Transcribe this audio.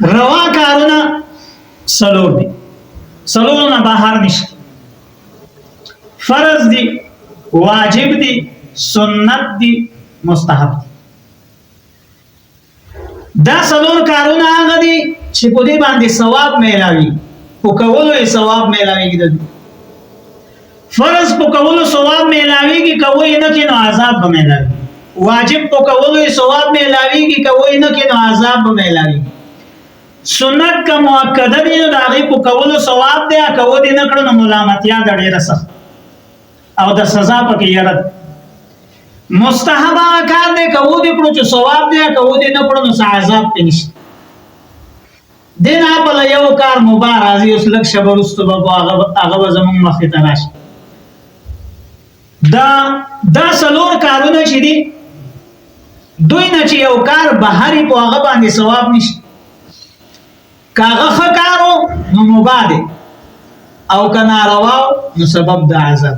روا کارونه سلور دي، سلورونه بهر نشته. فرض دي، واجب دي، سنت دي، مستحب دي. دا سلور کارونه هغه دي چې په دې باندې ثواب میلاوي، په کولو یې ثواب میلاويږي. د فرض په کولو ثواب میلاويږي، کوی نه کې نو عذاب به میلاوي. واجب په کولو یې ثواب میلاويږي، کوی نه کې نو عذاب به میلاوي. سنت کا مؤکده دي نو د هغې په کولو ثواب دی، کو دې نه کړو نو ملامتیا ده ډېره سخت او د سزا پکې یره ده. مستحب هغه کار دی کو دې کړو چې ثواب دی، کو دې نه کړو نو څه عذاب پې نشته. دې نه بله یو کار مباح راځي، اوس لږ شېبه وروسته به هغه به زموږ مخې ته راشي. دا څلور کارونه چې دي دوی نه چې یو کار بهر په هغه باندې ثواب نشته. که هغه ښه کار و نو مباح دی، او که ناروا نو سبب د عذاب.